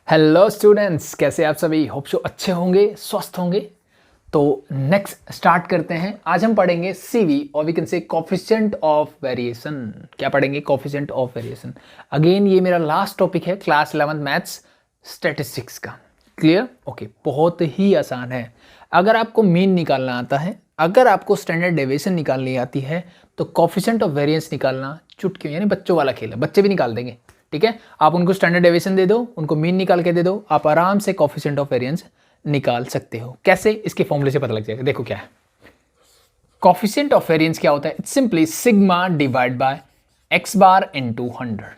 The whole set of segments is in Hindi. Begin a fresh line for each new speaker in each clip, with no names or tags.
हेलो स्टूडेंट्स, कैसे आप सभी? होप सो अच्छे होंगे, स्वस्थ होंगे। तो नेक्स्ट स्टार्ट करते हैं। आज हम पढ़ेंगे सीवी और we can say coefficient of variation. क्या पढ़ेंगे? Coefficient of variation. अगेन ये मेरा लास्ट टॉपिक है क्लास 11 मैथ्स स्टैटिस्टिक्स का। क्लियर? ओके, बहुत ही आसान है। अगर आपको मीन निकालना आता है, अगर आपको स्टैंडर्ड डेविएशन निकालनी आती है, तो कोफिशिएंट ऑफ वेरिएंस निकालना चुटकियों, यानी बच्चों वाला खेल है, बच्चे भी निकाल देंगे। ठीक है, आप उनको स्टैंडर्ड डेविएशन दे दो, उनको मीन निकाल के दे दो, आप आराम से कोफिशिएंट ऑफ वेरिएंस निकाल सकते हो। कैसे? इसके फॉर्मूले से पता लग जाएगा। देखो क्या है कोफिशिएंट ऑफ वेरिएंस, क्या होता है? It's simply sigma divide by x bar into 100।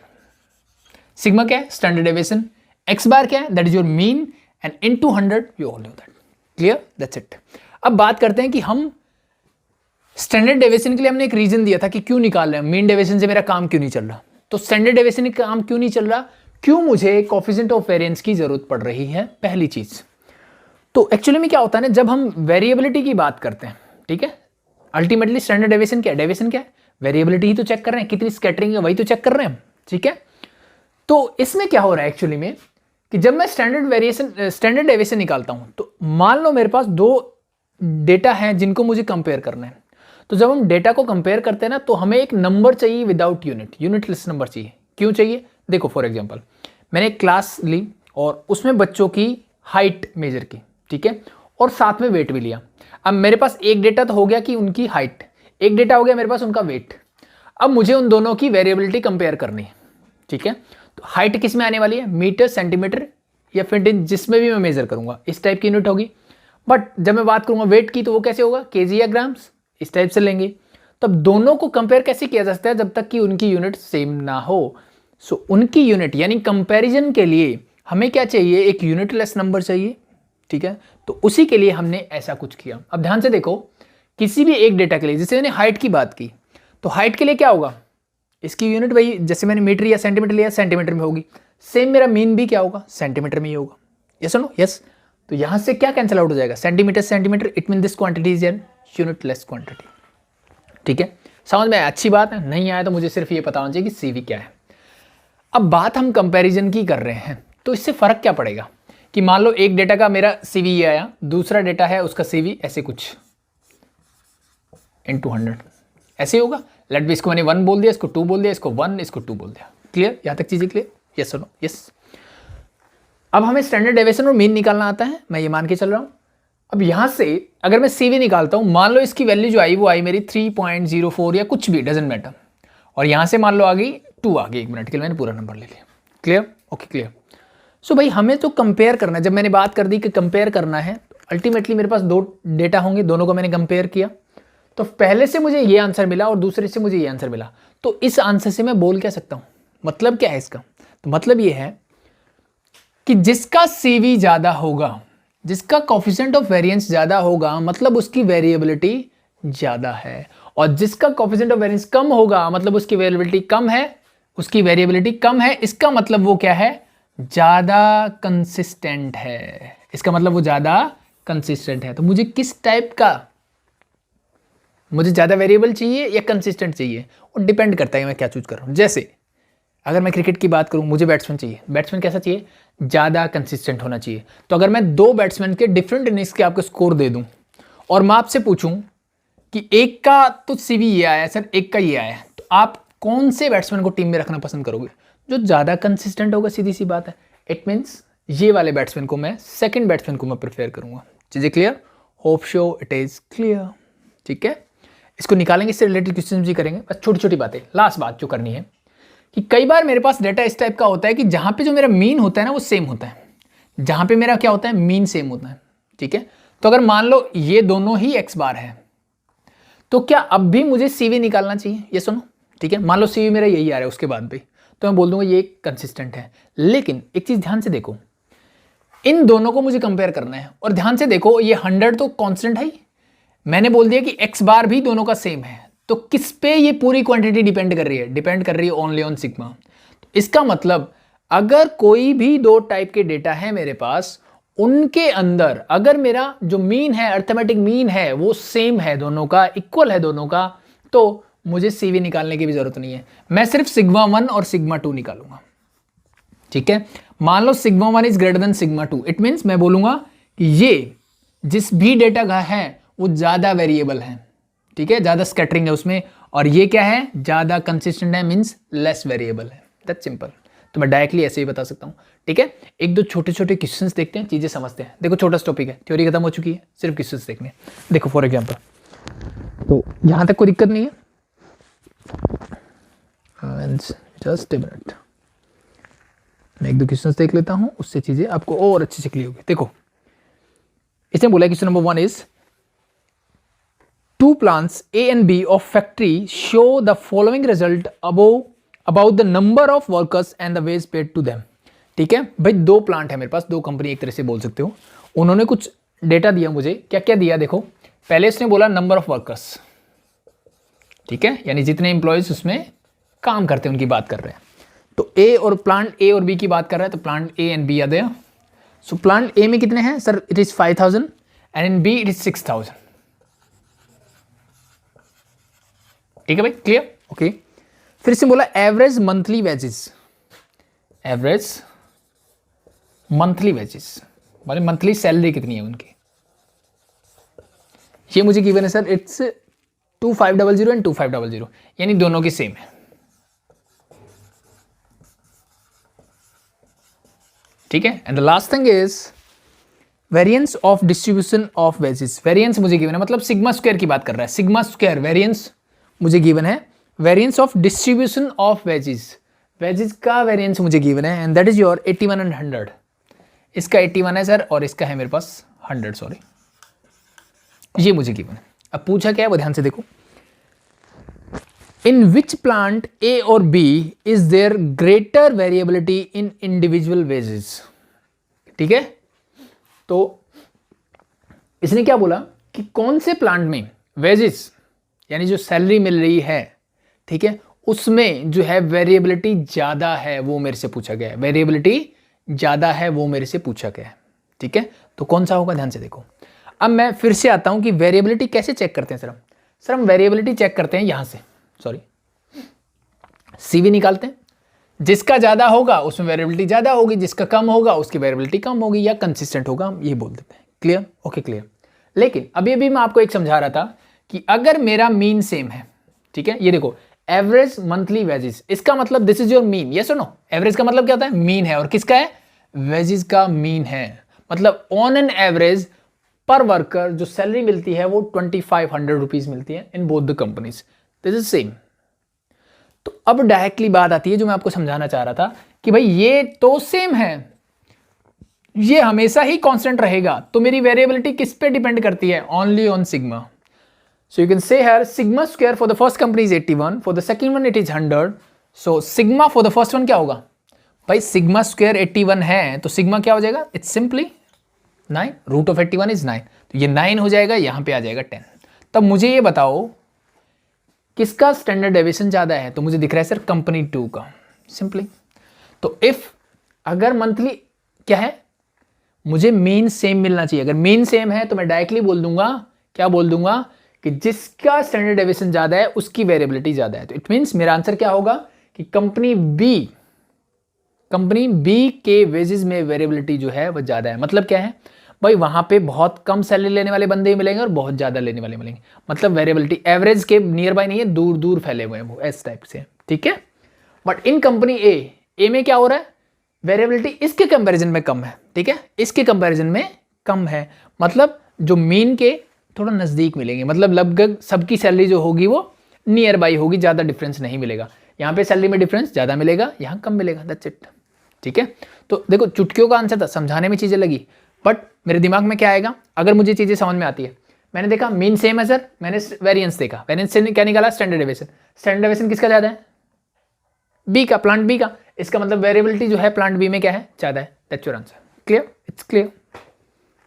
Sigma क्या है? Standard deviation. एक्स बार क्या है? That is your mean, and into 100 you all know that. Clear? That's it. अब बात करते हैं कि हम स्टैंडर्ड डेविएशन के लिए हमने एक रीजन दिया था कि क्यों निकाल रहे हैं, मीन डेविएशन से मेरा काम क्यों नहीं चल रहा। तो स्टैंडर्ड डेविएशन का काम क्यों नहीं चल रहा, क्यों मुझे कोफिशिएंट ऑफ वेरिएंस की जरूरत पड़ रही है, पहली चीज। तो एक्चुअली में क्या होता है ना, जब हम वेरिएबिलिटी की बात करते हैं, ठीक है, अल्टीमेटली स्टैंडर्ड डेविएशन क्या है? डेविएशन क्या है? वेरिएबिलिटी ही तो चेक कर रहे हैं, कितनी स्कैटरिंग है वही तो चेक कर रहे हैं। ठीक है, तो इसमें क्या हो रहा है एक्चुअली में कि जब मैं स्टैंडर्ड डेविएशन निकालता हूं, तो मान लो मेरे पास दो डेटा हैं जिनको मुझे कंपेयर करना है। तो जब हम डेटा को कंपेयर करते हैं ना, तो हमें एक नंबर चाहिए विदाउट यूनिट, यूनिटलेस नंबर चाहिए। क्यों चाहिए? देखो फॉर एग्जांपल, मैंने एक क्लास ली और उसमें बच्चों की हाइट मेजर की, ठीक है, और साथ में वेट भी लिया। अब मेरे पास एक डेटा तो हो गया कि उनकी हाइट, एक डेटा हो गया मेरे पास उनका वेट। अब मुझे उन दोनों की वेरिएबिलिटी कंपेयर करनी है। ठीक है, तो हाइट किस में आने वाली है? मीटर, सेंटीमीटर या फीट इंच, जिसमें भी मैं मेजर करूंगा इस टाइप की यूनिट होगी। बट जब मैं बात करूंगा वेट की, तो वो कैसे होगा? केजी या ग्राम्स, इस टाइप से लेंगे। तो अब दोनों को कंपेयर कैसे किया जा सकता है? जब तक कि उनकी यूनिट सेम ना हो। सो उनकी यूनिट यानी कंपैरिजन के लिए हमें क्या चाहिए? एक यूनिटलेस नंबर चाहिए। ठीक है, तो उसी के लिए हमने ऐसा कुछ किया। अब ध्यान से देखो, किसी भी एक डेटा के लिए, जैसे मैंने हाइट की बात की, तो हाइट के लिए क्या होगा? इसकी यूनिट भाई, जैसे मैंने मीटर या सेंटीमीटर लिया, सेंटीमीटर में होगी। सेम मेरा मीन भी क्या होगा? सेंटीमीटर में ही होगा। यस और नो? यस। तो यहां से क्या कैंसिल आउट हो जाएगा? Centimetre centimetre, it mean this quantity is an unitless quantity. ठीक है, समझ में आया? अच्छी बात है। नहीं आया तो मुझे सिर्फ ये पता होना चाहिए कि सीवी क्या है। अब बात हम कंपैरिजन की कर रहे हैं, तो इससे फर्क क्या पड़ेगा कि मान लो एक डेटा का मेरा सीवी ये आया, दूसरा डेटा है उसका सीवी ऐसे कुछ इन 200 ऐसे ही होगा। लेट बी, इसको मैंने 1 बोल दिया, इसको 2 बोल दिया, इसको 1, इसको 2 बोल दिया। क्लियर? यहां तक चीजें क्लियर? यस और नो? यस। अब हमें स्टैंडर्ड डेविएशन और मीन निकालना आता है, मैं ये मान के चल रहा हूं। अब यहां से अगर मैं सीवी निकालता हूं, मान लो इसकी वैल्यू जो आई वो आई मेरी 3.04 या कुछ भी, डजेंट मैटर। और यहां से मान लो आ गई 2 आ गई, 1 मिनट के लिए मैंने पूरा नंबर ले लिया। क्लियर? Okay, clear. सो भाई हमें तो कंपेयर करना है। जब मैंने बात कर दी कि कंपेयर करना है, तो अल्टीमेटली मेरे पास दो डेटा होंगे, दोनों को मैंने कंपेयर किया, तो पहले से मुझे ये आंसर मिला और दूसरे से मुझे ये आंसर मिला। तो इस आंसर से मैं बोल क्या सकता हूं? मतलब क्या है इसका? तो मतलब ये है कि जिसका सीवी ज्यादा होगा, जिसका कोफिशिएंट ऑफ वेरिएंस ज्यादा होगा, मतलब उसकी वेरिएबिलिटी ज्यादा है। और जिसका कोफिशिएंट ऑफ वेरिएंस कम होगा, मतलब उसकी वेरिएबिलिटी कम है, उसकी वेरिएबिलिटी कम है। इसका मतलब वो क्या है? ज्यादा कंसिस्टेंट है। इसका मतलब वो ज्यादा कंसिस्टेंट है। तो मुझे किस टाइप का, मुझे ज्यादा वेरिएबल चाहिए या कंसिस्टेंट चाहिए, और डिपेंड करता है मैं क्या चूज कर रहा हूं। जैसे अगर मैं क्रिकेट की बात करूं, मुझे बैट्समैन चाहिए। बैट्समैन कैसा चाहिए? ज़्यादा कंसिस्टेंट होना चाहिए। तो अगर मैं 2 बैट्समैन के डिफरेंट इनिंग्स के आपको स्कोर दे दूं और मैं आपसे पूछूं कि एक का तो सीवी ये आया है सर, एक का ये आया है, तो आप कौन से बैट्समैन को टीम में रखना पसंद करोगे? जो ज़्यादा कंसिस्टेंट होगा, सीधी सी बात है। इट मीन्स ये वाले बैट्समैन को मैं, सेकेंड बैट्समैन को मैं प्रेफर करूंगा। चीज़ें clear? Hope show it is clear. ठीक है, इसको निकालेंगे, इससे रिलेटेड क्वेश्चन भी करेंगे। बस छोटी छोटी बातें, लास्ट बात जो करनी है कि कई बार मेरे पास डेटा इस टाइप का होता है कि जहां पे जो मेरा मीन होता है ना वो सेम होता है, जहां पे मेरा क्या होता है? मीन सेम होता है। ठीक है, तो अगर मान लो ये दोनों ही एक्स बार है, तो क्या अब भी मुझे सीवी निकालना चाहिए? ये सुनो, ठीक है, मान लो सीवी मेरा यही आ रहा है उसके बाद भी, तो मैं बोल दूंगा ये कंसिस्टेंट है। लेकिन एक चीज ध्यान से देखो, इन दोनों को मुझे कंपेयर करना है, और ध्यान से देखो ये 100 तो कॉन्स्टेंट है। मैंने बोल दिया कि एक्स बार भी दोनों का सेम है, तो किस पे ये पूरी क्वांटिटी डिपेंड कर रही है? डिपेंड कर रही है ओनली ऑन सिग्मा। तो इसका मतलब अगर कोई भी 2 टाइप के डेटा है मेरे पास, उनके अंदर अगर मेरा जो मीन है, अर्थमेटिक मीन है, वो सेम है, दोनों का इक्वल है दोनों का, तो मुझे सीवी निकालने की भी जरूरत नहीं है। मैं सिर्फ सिग्मा 1 और सिग्मा 2 निकालूंगा। ठीक है, मान लो sigma 1 is greater than sigma 2, it means मैं बोलूंगा कि ये जिस भी डेटा का है वो ज़्यादा वेरिएबल है, ठीक है, ज़्यादा स्कैटरिंग है उसमें, और ये क्या है, ज़्यादा कंसिस्टेंट है, मीन्स लेस वेरिएबल है। That's simple. तो मैं डायरेक्टली ऐसे ही बता सकता हूँ, ठीक है। एक दो छोटे छोटे क्वेश्चंस देखते हैं, चीज़ें समझते हैं। देखो छोटा सा टॉपिक है, थ्योरी खत्म हो चुकी है, सिर्फ क्वेश्चंस देखने हैं। देखो फॉर एग्जाम्पल, तो यहाँ तक कोई दिक्कत नहीं है। जस्ट ए मिनट, मैं एक दो क्वेश्चंस देख लेता हूँ, उससे चीज़ें आपको और अच्छे से क्लियर होगी। देखो इसने बोला question number 1 is two plants A and B of factory show the following result about the number of workers and the wage paid to them। ठीक है भाई, दो प्लांट है मेरे पास, दो कंपनी एक तरह से बोल सकते हो। उन्होंने कुछ डेटा दिया मुझे, क्या क्या दिया देखो। पहले इसने बोला नंबर ऑफ वर्कर्स, ठीक है, यानी जितने एम्प्लॉयज उसमें काम करते हैं उनकी बात कर रहे हैं। तो ए और प्लांट ए और बी की बात कर रहा है, तो plant A and B are there. So plant A में कितने हैं sir, it is 5000 and in B it is 6000। ठीक है भाई, क्लियर, ओके। फिर से बोला average monthly wages, average monthly wages मतलब मंथली सैलरी कितनी है उनकी, ये मुझे गिवन है सर, इट्स 2500 एंड 2500, यानी दोनों की सेम है। ठीक है, and the last thing is variance of distribution of wages. Variance मुझे गिवन है, मतलब सिग्मा स्क्वायर की बात कर रहा है, सिग्मा स्क्वायर वेरिएंस मुझे गिवन है, variance of distribution of wages, wages का वेरिएंस मुझे गिवन है, and that is your 81 and 100। इसका 81 है सर, और इसका है मेरे पास 100, सॉरी, ये मुझे गिवन है। अब पूछा क्या है वो ध्यान से देखो, इन विच प्लांट ए और B is there greater variability in individual wages. ठीक है, तो इसने क्या बोला कि कौन से प्लांट में वेजेस यानी जो सैलरी मिल रही है, ठीक है, उसमें जो है वेरिएबिलिटी ज़्यादा है, वो मेरे से पूछा गया है, वेरिएबिलिटी ज़्यादा है वो मेरे से पूछा गया है। ठीक है, तो कौन सा होगा ध्यान से देखो। अब मैं फिर से आता हूं कि वेरिएबिलिटी कैसे चेक करते हैं सर हम वेरिएबिलिटी चेक करते हैं यहाँ से, सॉरी, सीवी निकालते हैं, जिसका ज़्यादा होगा उसमें वेरिएबिलिटी ज़्यादा होगी, जिसका कम होगा उसकी वेरिएबिलिटी कम होगी, या कंसिस्टेंट होगा, हम ये बोल देते हैं। Clear, okay clear. लेकिन अभी अभी मैं आपको एक समझा रहा था कि अगर मेरा मीन सेम है, ठीक है, ये देखो एवरेज मंथली वेजेस, इसका मतलब this is your mean, yes और नो। एवरेज का मतलब क्या होता है, मीन है, और किसका है, वेजेस का मीन है, मतलब ऑन एन एवरेज पर वर्कर जो सैलरी मिलती है वो 2500 रुपीज मिलती है in both the companies, this is same. तो अब डायरेक्टली बात आती है जो मैं आपको समझाना चाह रहा था कि भाई ये तो सेम है, ये हमेशा ही कांस्टेंट रहेगा, तो मेरी वेरिएबिलिटी किस पे डिपेंड करती है, only on sigma. So you can say here sigma square for the first company is 81, for the second one it is 100. So sigma for the first one क्या होगा भाई, sigma square 81 है तो sigma क्या हो जाएगा, it's simply 9, root of 81 is 9, तो ये 9 हो जाएगा, यहाँ पे आ जाएगा 10। तब मुझे ये बताओ किसका स्टैंडर्ड डेविएशन ज़्यादा है, तो मुझे दिख रहा है सर कंपनी 2 का, सिंपली। तो इफ अगर मंथली क्या है, मुझे मीन सेम मिलना चाहिए, अगर मीन सेम है तो मैं डायरेक्टली बोल दूंगा, क्या बोल दूंगा कि जिसका स्टैंडर्ड डेविएशन ज्यादा है उसकी वेरिएबिलिटी ज्यादा है। तो इट मींस मेरा आंसर क्या होगा कि कंपनी बी के वेजेस में वेरिएबिलिटी जो है वो ज्यादा है। मतलब क्या है भाई, वहां पे बहुत कम सैलरी लेने वाले बंदे मिलेंगे और बहुत ज्यादा लेने वाले मिलेंगे, मतलब वेरिएबिलिटी एवरेज के नियर बाय नहीं है, दूर दूर फैले हुए हैं वो, इस टाइप से। ठीक है, बट इन कंपनी ए में क्या हो रहा है, वेरिएबिलिटी इसके कंपैरिजन में कम है। ठीक है, इसके कंपैरिजन में कम है, मतलब जो मीन के थोड़ा नज़दीक मिलेंगे, मतलब लगभग सबकी सैलरी जो होगी वो नियर बाई होगी, ज़्यादा डिफरेंस नहीं मिलेगा। यहाँ पे सैलरी में डिफरेंस ज़्यादा मिलेगा, यहाँ कम मिलेगा, दैट्स इट। ठीक है, तो देखो चुटकियों का आंसर था, समझाने में चीज़ें लगी, बट मेरे दिमाग में क्या आएगा, अगर मुझे चीज़ें समझ में आती है, मैंने देखा मीन सेम है सर, मैंने वेरिएंस देखा, वेरिएंस से क्या निकाला, स्टैंडर्ड डेविएशन। स्टैंडर्ड डेविएशन किसका ज़्यादा है, बी का, प्लांट बी का, इसका मतलब वेरिएबिलिटी जो है प्लांट बी में क्या है, ज़्यादा है। That's your answer. Clear, it's clear,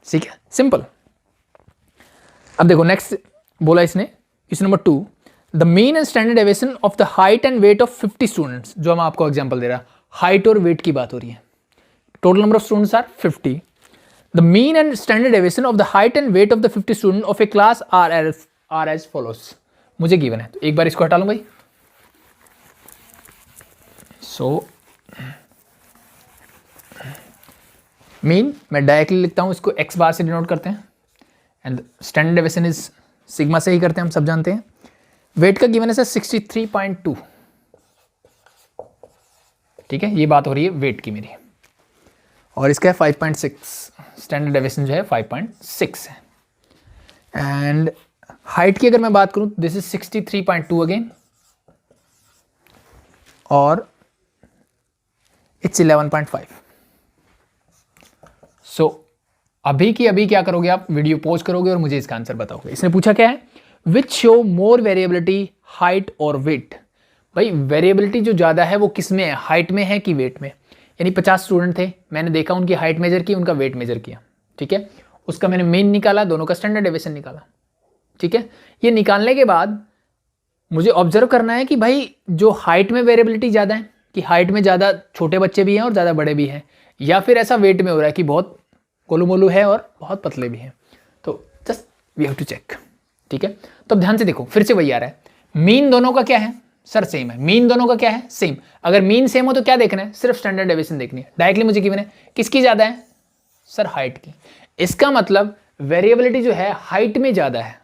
ठीक है, सिंपल। अब देखो नेक्स्ट बोला इसने question number 2, the mean and standard deviation of the height and weight of 50 students. जो हम आपको एग्जांपल दे रहा है, हाइट और वेट की बात हो रही है, total number of students are 50, the mean and standard deviation of the height and weight of the 50 student of a class are as follows. मुझे गिवन है, तो एक बार इसको हटा लूं भाई। सो मीन मैं डायरेक्टली लिखता हूँ, इसको एक्स बार से डिनोट करते हैं and standard deviation is sigma से ही करते हैं, हम सब जानते हैं। वेट का गिवन है सर 63.2, ठीक है, ये बात हो रही है वेट की मेरी, और इसका है 5.6, स्टैंडर्ड डेविएशन जो है 5.6 है। एंड हाइट की अगर मैं बात करूं, दिस इज 63.2 अगेन, और इट्स 11.5। सो अभी की अभी क्या करोगे आप, वीडियो पॉज करोगे और मुझे इसका आंसर बताओगे। इसने पूछा क्या है, which show more variability, height और वेट। भाई वेरिएबिलिटी जो ज़्यादा है वो किस में है, हाइट में है कि वेट में। यानी 50 स्टूडेंट थे, मैंने देखा उनकी हाइट मेजर की, उनका वेट मेजर किया, ठीक है, उसका मैंने मीन निकाला, दोनों का स्टैंडर्ड डेविएशन निकाला, ठीक है। ये निकालने के बाद मुझे ऑब्जर्व करना है कि भाई जो हाइट में वेरिएबिलिटी ज़्यादा है, कि हाइट में ज़्यादा छोटे बच्चे भी हैं और ज़्यादा बड़े भी हैं, या फिर ऐसा वेट में हो रहा है कि बहुत गोलू मोलू है और बहुत पतले भी हैं। तो just we have to check, ठीक है। तो अब ध्यान से देखो, फिर से वही आ रहा है, मीन दोनों का क्या है सर, सेम है। मीन दोनों का क्या है, सेम। अगर मीन सेम हो तो क्या देखना है, सिर्फ स्टैंडर्ड डेविएशन देखनी है। डायरेक्टली मुझे गिवन है किसकी ज़्यादा है सर, हाइट की। इसका मतलब वेरिएबिलिटी जो है हाइट में ज़्यादा है,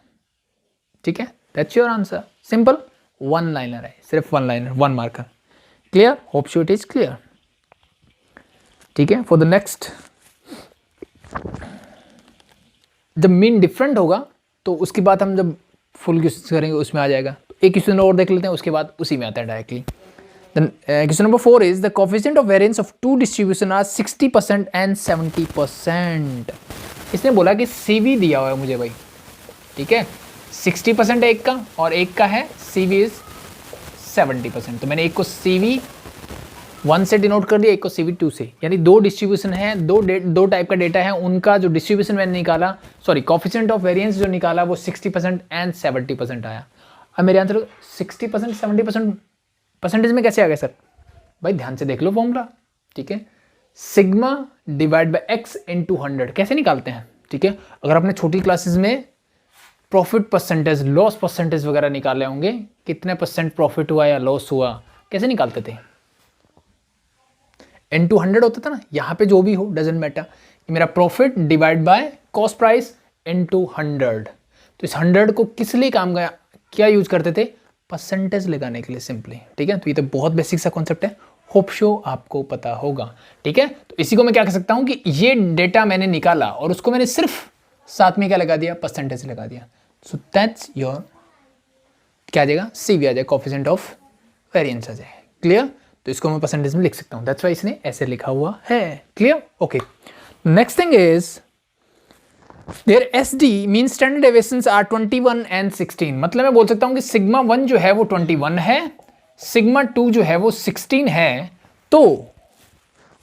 ठीक है। That's your answer, simple, one liner है, सिर्फ one liner, one marker. Clear, hope so it is clear, ठीक है। फॉर द नेक्स्ट, जब मीन डिफरेंट होगा तो उसकी बात हम जब फुल क्वेश्चन करेंगे उसमें आ जाएगा। तो एक क्वेश्चन और देख लेते हैं, उसके बाद उसी में आता है directly. Question number 4 is the coefficient of variance of two distribution are 60% and 70%। इसने बोला कि CV दिया हुआ है मुझे भाई, ठीक है, 60% एक का और एक का है CV इज 70%। तो मैंने एक को CV 1 से डिनोट कर दिया, एक को CV 2 से, यानी दो डिस्ट्रीब्यूशन है, दो टाइप का डेटा है, उनका जो डिस्ट्रीब्यूशन मैंने निकाला, सॉरी कोफिशिएंट ऑफ वेरिएंस जो निकाला वो 60% एंड 70% आया। अब मेरे आंसर 60% 70% परसेंटेज में कैसे आ गया सर, भाई ध्यान से देख लो फॉर्मूला, ठीक है। Sigma divide by x into 100 कैसे निकालते हैं, ठीक है। अगर आपने छोटी क्लासेस में प्रॉफिट परसेंटेज, लॉस परसेंटेज वगैरह निकाले होंगे, कितने % प्रॉफिट हुआ या लॉस हुआ, कैसे निकालते थे, इंटू 100 होता था ना। यहाँ पे जो भी हो डजेंट मैटर, मेरा profit divide by cost price into 100। तो इस 100 को किस लिए काम गया, क्या यूज करते थे, परसेंटेज लगाने के लिए सिंपली, ठीक है। तो ये तो बहुत बेसिक सा कॉन्सेप्ट है, होप शो आपको पता होगा, ठीक है। तो इसी को मैं क्या कह सकता हूँ कि ये डेटा मैंने निकाला और उसको मैंने सिर्फ साथ में क्या लगा दिया, परसेंटेज लगा दिया। सो दैट्स योर, क्या आ जाएगा, CV आ जाएगा, कोफिशिएंट ऑफ वेरिएंस आ जाएगा। क्लियर, तो इसको मैं परसेंटेज में लिख सकता हूँ, दैट्स व्हाई इसने ऐसे लिखा हुआ है। Clear, okay. Next thing is their SD mean standard deviations are 21 and 16। मतलब मैं बोल सकता हूँ कि सिग्मा 1 जो है वो 21 है, सिग्मा 2 जो है वो 16 है। तो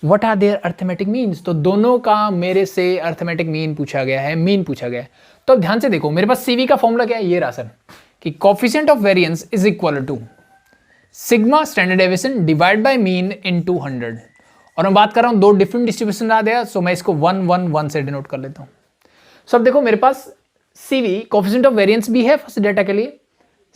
what are their arithmetic means, तो दोनों का मेरे से अर्थमेटिक मीन पूछा गया है, मीन पूछा गया है। तो अब ध्यान से देखो, मेरे पास CV का फॉर्मूला क्या है, ये रहा सर, कि coefficient of variance is equal to sigma standard deviation divide by mean into 100। और मैं बात कर रहा हूँ दो डिफरेंट डिस्ट्रीब्यूशन आ गया, सो मैं इसको 1 1 1 से डिनोट कर लेता हूँ। सो अब देखो मेरे पास CV कोफिशिएंट ऑफ वेरिएंस भी है फर्स्ट डेटा के लिए,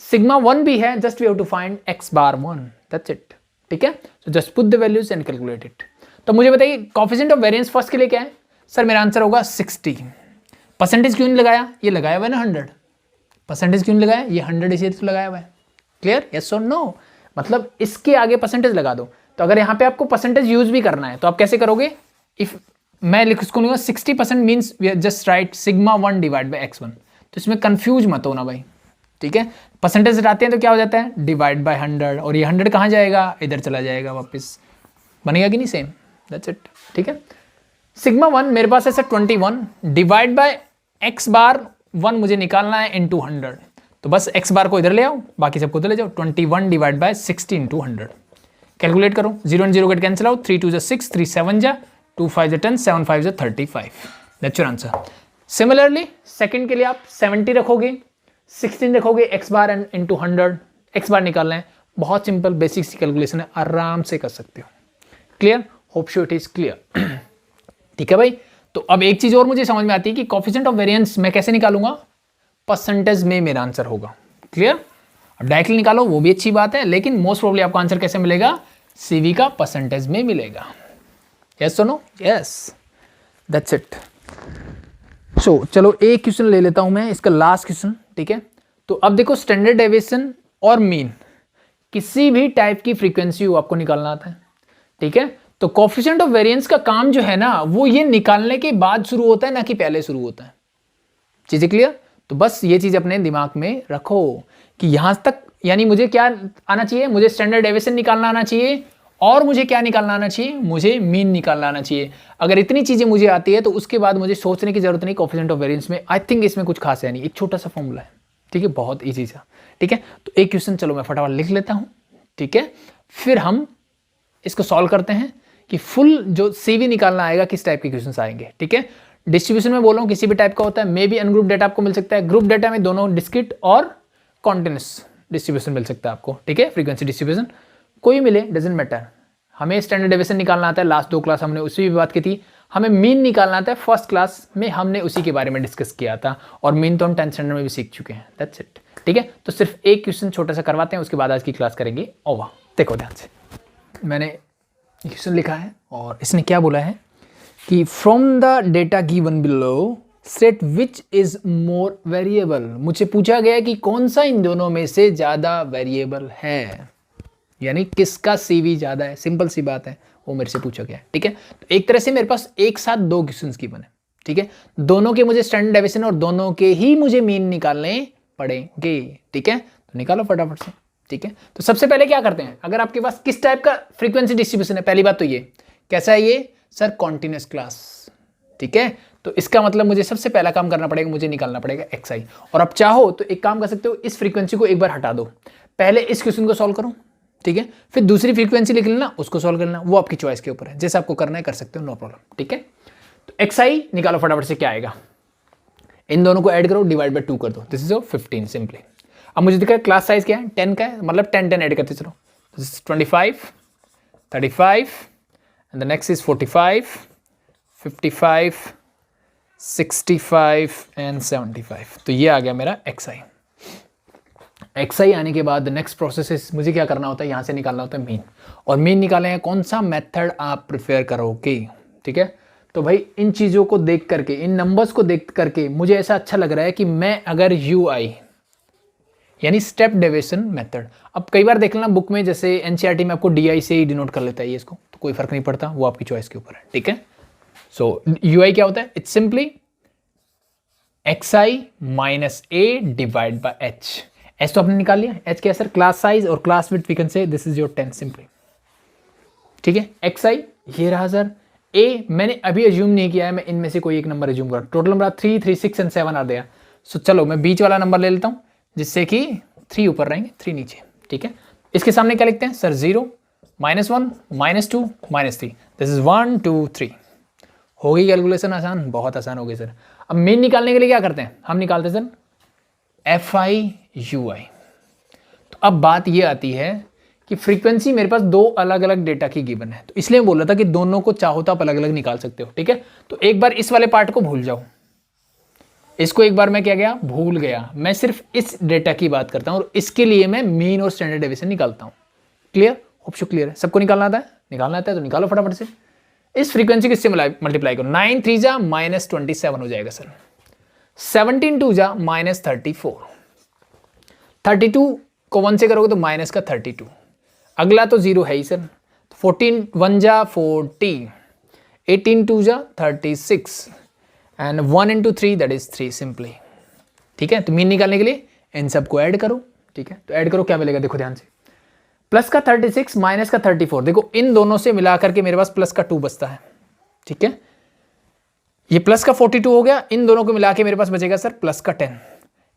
सिग्मा 1 भी है, just we have to find x bar 1, that's it, ठीक है। So just put the values and calculate it. तो मुझे बताइए कोफिशिएंट ऑफ वेरिएंस फर्स्ट के लिए क्या है सर, मेरा आंसर होगा 60। परसेंटेज क्यों नहीं लगाया, ये लगाया हुआ है ना 100, परसेंटेज क्यों नहीं लगाया, ये 100 इसे तो लगाया हुआ है। क्लियर, यस और नो, मतलब इसके आगे परसेंटेज लगा दो। तो अगर यहाँ पे आपको परसेंटेज यूज भी करना है तो आप कैसे करोगे, इफ मैं लिख उसको 60% means just right sigma 1 divide by x1। तो इसमें कंफ्यूज मत होना भाई, ठीक है। परसेंटेज हटाते हैं तो क्या हो जाता है, डिवाइड बाय 100, और ये 100 कहाँ जाएगा, इधर चला जाएगा वापस, बनेगा कि नहीं, सेम, दैट्स इट, ठीक है। सिग्मा 1 मेरे पास है sir 21 divide by x bar 1 मुझे निकालना है इंटू 100। तो बस x बार को इधर ले आओ, बाकी सबको तो ले जाओ। 21 डिवाइड बाय 60 इंटू 100, कैलकुलेट करो, 0 and 0 get cancel out, 3 2 6, 3 7 2 5 10, 7 5 35, that's your answer. Similarly second के लिए आप 70 रखोगे, 16 रखोगे, x bar and into 100, x बार निकालना है, बहुत सिंपल बेसिक सी कैलकुलेशन है, आराम से कर सकते हो। Clear, hope so it is clear, ठीक है भाई। तो अब एक चीज और मुझे समझ में आती है कि कोफिशिएंट ऑफ वेरिएंस मैं कैसे निकालूंगा, परसेंटेज में मेरा आंसर होगा। क्लियर, अब डायरेक्टली निकालो वो भी अच्छी बात है, लेकिन मोस्ट प्रोबेबली आपको आंसर कैसे मिलेगा, CV का परसेंटेज में मिलेगा। यस और नो, यस, दैट्स इट। सो चलो एक क्वेश्चन ले लेता हूं मैं, इसका लास्ट क्वेश्चन, ठीक है। तो अब देखो स्टैंडर्ड डेविएशन और मीन, किसी भी टाइप की फ्रीक्वेंसी हो आपको निकालना आता है, ठीक है। तो कोएफिशिएंट ऑफ वेरिएंस का काम जो है ना, वो ये निकालने के बाद शुरू होता है, ना कि पहले शुरू होता है। चीजें क्लियर? तो बस ये चीज अपने दिमाग में रखो कि यहां तक, यानी मुझे क्या आना चाहिए, मुझे स्टैंडर्ड डेविएशन निकालना आना चाहिए, और मुझे क्या निकालना आना चाहिए, मुझे मीन निकालना आना चाहिए। अगर इतनी चीजें मुझे आती है तो उसके बाद मुझे सोचने की जरूरत नहीं कोएफिशिएंट ऑफ वेरिएंस में। आई थिंक इसमें कुछ खास है नहीं, एक छोटा सा फॉर्मूला है, ठीक है, बहुत ईजी सा, ठीक है। तो एक क्वेश्चन चलो मैं फटाफट लिख लेता हूं, ठीक है, फिर हम इसको सॉल्व करते हैं कि फुल जो सीवी निकालना आएगा किस टाइप के क्वेश्चंस आएंगे, ठीक है। डिस्ट्रीब्यूशन में बोल रहा हूं किसी भी टाइप का होता है, मे बी अनग्रुप डेटा आपको मिल सकता है, ग्रुप डेटा में दोनों डिस्क्रीट और कॉन्टिन्यूस डिस्ट्रीब्यूशन मिल सकता है आपको, ठीक है। फ्रीक्वेंसी डिस्ट्रीब्यूशन कोई मिले डजंट मैटर, हमें स्टैंडर्ड डेविएशन निकालना आता है। लास्ट 2 क्लास हमने उसी भी बात की थी। हमें मीन निकालना आता है, फर्स्ट क्लास में हमने उसी के बारे में डिस्कस किया था, और मीन तो हम 10th स्टैंडर्ड में भी सीख चुके हैं। दैट्स इट, ठीक है। तो सिर्फ एक क्वेश्चन छोटा सा करवाते हैं, उसके बाद आज की क्लास करेंगे ओवर। देखो ध्यान से, मैंने क्वेश्चन लिखा है और इसने क्या बोला है कि from the data given below set which is more variable. मुझे पूछा गया कि कौन सा इन दोनों में से ज्यादा वेरिएबल है, यानी किसका सीवी ज्यादा है, सिंपल सी बात है, वो मेरे से पूछा गया है, ठीक है। तो एक तरह से मेरे पास एक साथ 2 क्वेश्चंस की बने, ठीक है, दोनों के मुझे स्टैंडर्ड डेविएशन और दोनों के ही मुझे मीन निकालने पड़ेंगे, ठीक है। तो निकालो फटाफट से, ठीक है। तो सबसे पहले क्या करते हैं, अगर आपके पास किस टाइप का फ्रीक्वेंसी डिस्ट्रीब्यूशन है, पहली बात तो ये कैसा है, ये सर कॉन्टिन्यूस क्लास, ठीक है। तो इसका मतलब मुझे सबसे पहला काम करना पड़ेगा, मुझे निकालना पड़ेगा xi। और आप चाहो तो एक काम कर सकते हो, इस फ्रीक्वेंसी को एक बार हटा दो, पहले इस क्वेश्चन को सॉल्व करो, ठीक है, फिर दूसरी फ्रीक्वेंसी लिख लेना, उसको सॉल्व करना, वो आपकी चॉइस के ऊपर है, जैसे आपको करना है कर सकते हो, नो प्रॉब्लम, ठीक है। तो xi निकालो फटाफट से, क्या आएगा, इन दोनों को ऐड करो, डिवाइड बाय 2 कर दो, दिस इज 15 सिंपली। अब मुझे दिखा क्लास साइज क्या है, 10 का है, मतलब 10 ऐड करते चलो, this is 25, 35 and the next is 45, 55, 65 and 75। तो ये आ गया मेरा xi आने के बाद नेक्स्ट प्रोसेस मुझे क्या करना होता है, यहाँ से निकालना होता है मीन, और मीन निकालेंगे कौन सा मेथड आप प्रेफर करोगे, ठीक है। तो भाई इन चीज़ों को देख करके, इन नंबर्स को देख करके मुझे ऐसा अच्छा लग रहा है कि मैं अगर UI यानी स्टेप डेविएशन मेथड, अब कई बार देख लेना बुक में, जैसे NCERT में आपको DI से ही डिनोट कर लेता है ये, इसको तो कोई फर्क नहीं पड़ता, वो आपकी चॉइस के ऊपर है, ठीक है। सो UI क्या होता है, it's simply xi minus a divide by h। H तो आपने निकाल लिया, एच क्या सर, क्लास साइज और class width, we can say this is your 10 simply, ठीक है। xi ये रहा सर, a मैंने अभी अज्यूम नहीं किया है, मैं इनमें से कोई एक नंबर अज्यूम कर, टोटल नंबर 3, 3, 6 एंड 7 आ गया। सो चलो मैं बीच वाला नंबर ले लेता हूँ, जिससे कि 3 ऊपर रहेंगे, 3 नीचे, ठीक है। इसके सामने क्या लिखते हैं सर, 0, -1, -2, -3, दिस इज 1, 2, 3। हो गई कैलकुलेशन आसान, बहुत आसान हो गई सर। अब मीन निकालने के लिए क्या करते हैं, हम निकालते हैं सर FI/UI। तो अब बात ये आती है कि फ्रीक्वेंसी मेरे पास 2 अलग अलग डेटा की गिवन है, तो इसलिए बोला था कि दोनों को चाहो तो आप अलग अलग निकाल सकते हो, ठीक है। तो एक बार इस वाले पार्ट को भूल जाओ, इसको एक बार मैं क्या गया, भूल गया, मैं सिर्फ इस डेटा की बात करता हूं, और इसके लिए मैं मीन और स्टैंडर्ड डेविएशन निकालता हूं। क्लियर, होप सो क्लियर है, सबको निकालना आता है, निकालना आता है तो निकालो फटाफट से। इस फ्रीक्वेंसी किससे मल्टीप्लाई करो, 9 3 जा -27 हो जाएगा सर, 17 2 जा -34, 32 को 1 से करोगे तो माइनस का 32, अगला तो 0 है ही सर, 14 1 जा 40, 18 2 जा 36 and 1 into 3 that is 3 simply, ठीक है। तो मीन निकालने के लिए इन सबको ऐड करो, ठीक है। तो ऐड करो, क्या मिलेगा देखो ध्यान से, प्लस का 36 माइनस का 34, देखो इन दोनों से मिलाकर के मेरे पास प्लस का 2 बचता है, ठीक है। ये प्लस का 42 हो गया, इन दोनों को मिला के मेरे पास बचेगा सर प्लस का 10,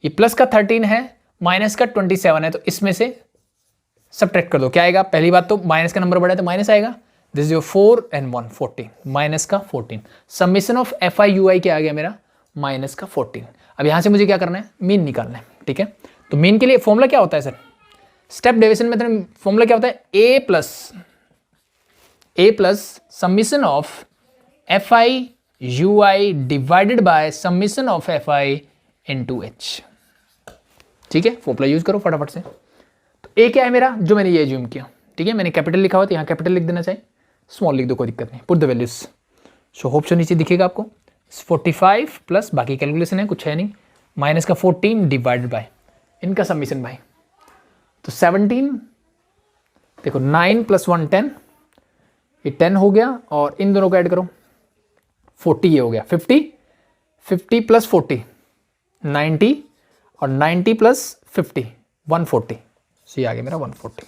ये प्लस का 13 है, माइनस का 27 है, तो इसमें से सब्ट्रैक्ट कर दो, क्या आएगा, पहली बात तो माइनस का नंबर बढ़ा है तो माइनस आएगा, this is your 4 and 1 14, minus का 14, समेशन ऑफ FI/UI क्या आ गया मेरा, माइनस का 14। अब यहां से मुझे क्या करना है, मीन निकालना है, ठीक है। तो मीन के लिए फॉर्मूला क्या होता है sir, step deviation method formula क्या होता है, a plus summation of FI/UI divided by summation of FI into H, ठीक है। फॉर्मूला यूज करो फटाफट से। तो ए क्या है मेरा, जो मैंने ये अज्यूम किया, ठीक है, मैंने कैपिटल लिखा हुआ तो यहाँ कैपिटल लिख देना चाहिए, स्मॉल लिख दो, कोई दिक्कत नहीं, put the values so hope सो नीचे दिखेगा आपको 45 प्लस बाकी कैलकुलेशन है, कुछ है नहीं, माइनस का 14 डिवाइडेड बाय इनका समीशन भाई, तो 17, देखो 9 प्लस 1 10, ये 10 हो गया और इन दोनों को ऐड करो 40, ये हो गया 50, 50 प्लस 40 90 और 90 प्लस 50 140, सो ये आ गया मेरा 140,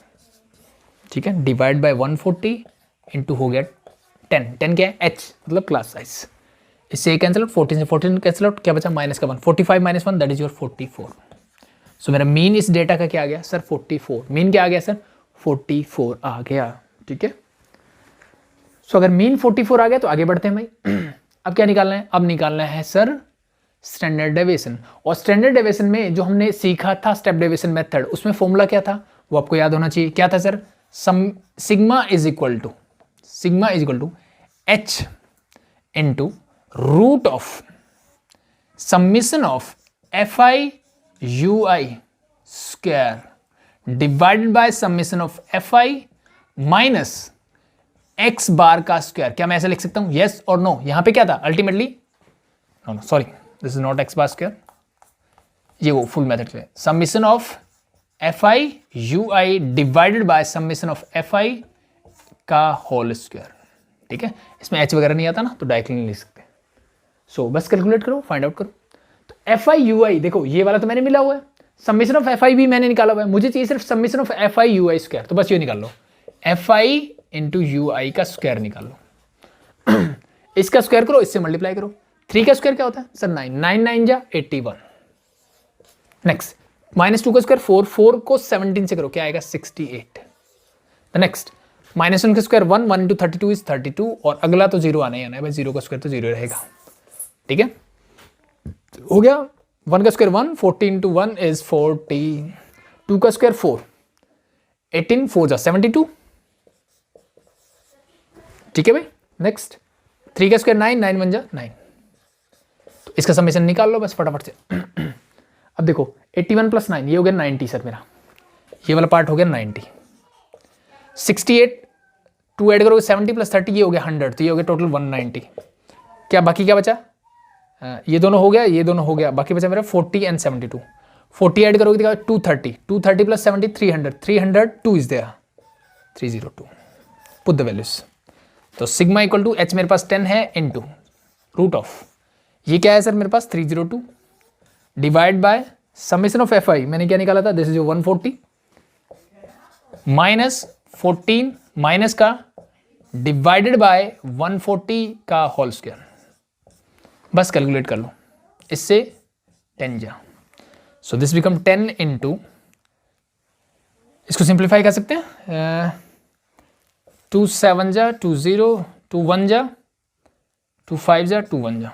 ठीक है, डिवाइड बाय 140 इंटू हो गया 10, 10 क्या है h मतलब क्लास साइज, इससे ये कैंसिल आउट, 14 से 14 कैंसिल आउट, क्या बचा माइनस का 1, 45 माइनस 1 दैट इज योर 44। सो मेरा मीन इस डेटा का क्या आ गया सर 44, मीन क्या आ गया सर 44 आ गया, ठीक है। सो अगर मीन 44 आ गया तो आगे बढ़ते हैं भाई। अब क्या निकालना है, अब निकालना है सर स्टैंडर्ड डेविएशन, और स्टैंडर्ड डेविएशन में जो हमने सीखा था स्टेप डेविएशन मेथड, उसमें फॉर्मूला क्या था वो आपको याद होना चाहिए, क्या था sir, sigma is equal to h into root of summation of fi ui square divided by summation of fi minus x bar का स्क्वायर। क्या मैं ऐसे लिख सकता हूं, यस और नो? यहां पे क्या था ultimately, no sorry this is not x bar square, ये वो फुल मेथड है, summation of fi ui divided by summation of fi का होल स्क्वायर, ठीक है। इसमें h वगैरह नहीं आता ना तो डायरेक्टली नहीं लिख सकते, सो बस कैलकुलेट करो, फाइंड आउट करो। तो fi ui देखो ये वाला तो मैंने मिला हुआ है, समिशन ऑफ fi भी मैंने निकाला हुआ है, मुझे चाहिए सिर्फ summation of fi ui square, तो बस ये निकाल लो, fi इंटू ui का स्क्वायर निकाल लो। इसका स्क्वायर करो, इससे मल्टीप्लाई करो, 3 का स्क्वायर क्या होता है सर 9, 9 9 जा 81, नेक्स्ट -2 का स्क्वायर 4, 4 को 17 से करो क्या आएगा 68, नेक्स्ट -1 का स्क्वायर 1, 1 इंटू 32 इज 32, और अगला तो जीरो आना ही आना है भाई, जीरो का स्क्वायर तो जीरो रहेगा, ठीक है, हो गया। 1 का स्क्वायर 1, 40 इंटू 1 इज 40, 2 का स्क्वायर 4, 18 4 जा 72, ठीक है भाई। नेक्स्ट 3 का स्क्वायर 9, 9 1 जा 9, तो इसका समेशन निकाल लो बस फटाफट से। अब देखो 81 प्लस 9 ये हो गया 90 सर, मेरा ये वाला पार्ट हो गया 90, 68 2 ऐड करोगे 70 प्लस 30 ये हो गया 100, तो ये हो गया टोटल 190। क्या बाकी क्या बचा, ये दोनों हो गया, ये दोनों हो गया, बाकी बचा मेरा 40 एंड 72, 40 ऐड करोगे तो 230, 230 plus 70 300, 302 is there 302, put the values. तो सिग्मा इक्वल टू h मेरे पास 10 है इंटू रूट ऑफ, ये क्या है सर मेरे पास 302 divide by summation of fi मैंने क्या निकाला था, दिस इज 140 माइनस 14 माइनस का डिवाइडेड बाय 140 का होल स्क्वायर, बस कैलकुलेट कर लो, इससे 10 जा, सो दिस बिकम 10 इंटू, इसको सिंप्लीफाई कर सकते हैं 2 7 जा 2 0, 2 1 जा 2 5 जा 2 1 जा,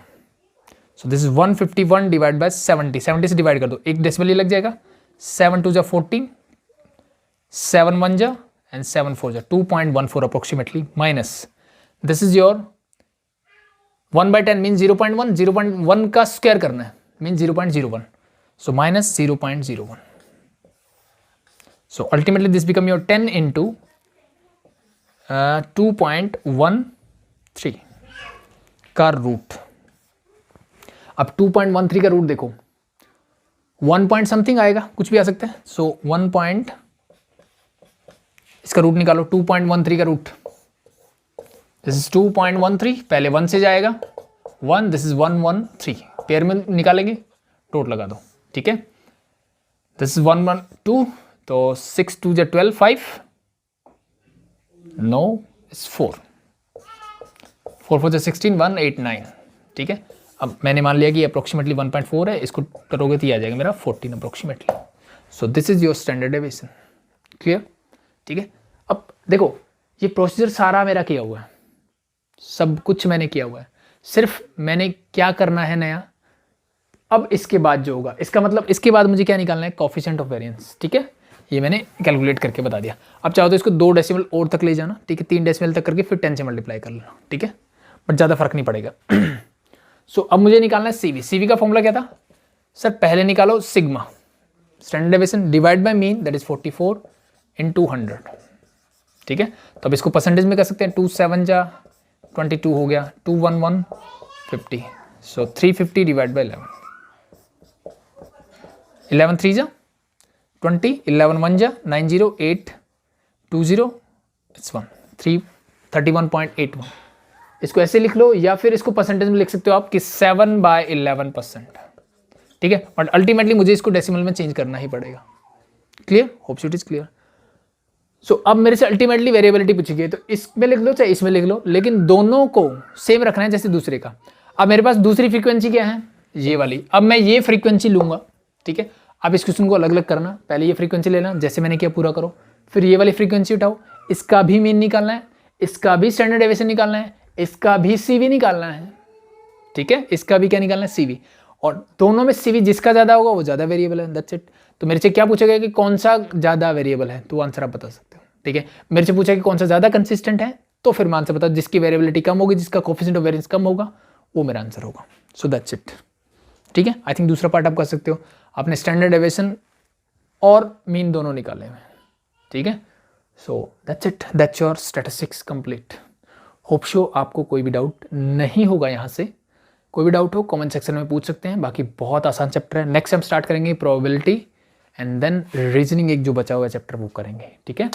so this is 151 divide by 70, 70 से डिवाइड कर दो, एक डेसिमल ये लग जाएगा, 7 2 जा 14, 7 1 जा एंड 7 4 जा 2.14 approximately, minus this is your 1/10 mean 0.1, 0.1 का स्क्वायर करना है mean 0.01, so minus 0.01, so ultimately this become your 10 into 2.13 का रूट। अब 2.13 का रूट देखो 1 पॉइंट समथिंग आएगा, कुछ भी आ सकता है, सो 1 पॉइंट, इसका रूट निकालो 2.13 का रूट, दिस इज 2.13, पहले 1 से जाएगा 1, दिस इज 113, पेयर में निकालेंगे टोट लगा दो, ठीक है, दिस इज 1 1 2, तो 6 2 जा 12 5, नो इज 4 4 4 जा 16 1 8 9, ठीक है। अब मैंने मान लिया कि अप्रोक्सीमेटली 1.4 है, इसको करोगे तो ये आ जाएगा मेरा 14 approximately, so this is your standard deviation, clear, ठीक है। अब देखो ये प्रोसीजर सारा मेरा किया हुआ है, सब कुछ मैंने किया हुआ है, सिर्फ मैंने क्या करना है नया, अब इसके बाद जो होगा, इसका मतलब इसके बाद मुझे क्या निकालना है, कोएफिशिएंट ऑफ वेरिएंस, ठीक है, ये मैंने कैलकुलेट करके बता दिया। अब चाहो तो इसको 2 डेसिमल और तक ले जाना, ठीक है, 3 डेसिमल तक करके फिर 10 से मल्टीप्लाई कर लेना, ठीक है, बट ज़्यादा फर्क नहीं पड़ेगा। सो अब मुझे निकालना है सीवी, सीवी का फॉर्मूला क्या था सर, पहले निकालो sigma standard deviation divide by mean that is 44 इन 200, ठीक है। तो अब इसको परसेंटेज में कर सकते हैं, 2 7 जा 22 हो गया, 211 50, सो 350 डिवाइड बाई 11 3 जा 20, 11 1 जा 90, 8 20, इट्स 1 31.81। इसको ऐसे लिख लो या फिर इसको परसेंटेज में लिख सकते हो आप कि 7/11%, ठीक है। बट अल्टीमेटली मुझे इसको डेसिमल में चेंज करना ही पड़ेगा। Clear? Hope so it is clear. So अब मेरे से अल्टीमेटली वेरिएबिलिटी पूछी गई, तो इसमें लिख लो चाहे इसमें लिख लो, लेकिन दोनों को सेम रखना है जैसे दूसरे का। अब मेरे पास दूसरी फ्रीक्वेंसी क्या है, ये वाली। अब मैं ये फ्रीक्वेंसी लूंगा, ठीक है। अब इस क्वेश्चन को अलग अलग करना, पहले ये फ्रीक्वेंसी लेना जैसे मैंने किया, पूरा करो, फिर ये वाली फ्रीक्वेंसी उठाओ, इसका भी मीन निकालना है, इसका भी स्टैंडर्ड डेविएशन निकालना है, इसका भी CV निकालना है, ठीक है। इसका भी क्या निकालना है, CV, और दोनों में CV जिसका ज्यादा होगा वो ज्यादा वेरिएबल है, दैट्स इट। तो मेरे से क्या पूछा गया कि कौन सा ज्यादा वेरिएबल है, तो आंसर आप बता सकते हो, ठीक है। मेरे से पूछा कि कौन सा ज्यादा कंसिस्टेंट है, तो फिर मैं आंसर बता, जिसकी वेरिएबिलिटी कम होगी, जिसका कोफिशिएंट ऑफ वेरिएंस कम होगा, वो मेरा आंसर होगा। सो दैट्स इट, ठीक है। आई थिंक दूसरा पार्ट आप कर सकते हो, आपने स्टैंडर्ड डेविएशन और मीन दोनों निकाले हुए, ठीक है। So that's it, that's your statistics complete. Hope show आपको कोई भी डाउट नहीं होगा, यहाँ से कोई भी डाउट हो कमेंट सेक्शन में पूछ सकते हैं। बाकी बहुत आसान चैप्टर है। नेक्स्ट हम स्टार्ट करेंगे प्रोबेबिलिटी एंड देन रीजनिंग, एक जो बचा हुआ चैप्टर वो करेंगे, ठीक है।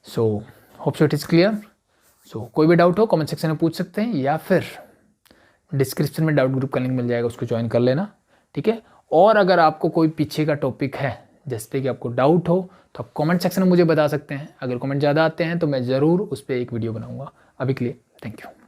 So hope so it is clear. So कोई भी डाउट हो कमेंट सेक्शन में पूछ सकते हैं, या फिर डिस्क्रिप्शन में डाउट ग्रुप का लिंक मिल जाएगा, उसको ज्वाइन कर लेना, ठीक है। और अगर आपको कोई पीछे का टॉपिक है जिस पे कि आपको डाउट हो, तो आप कमेंट सेक्शन में मुझे बता सकते हैं। अगर कमेंट ज़्यादा आते हैं तो मैं ज़रूर उस पर एक वीडियो बनाऊंगा। अभी के लिए थैंक यू।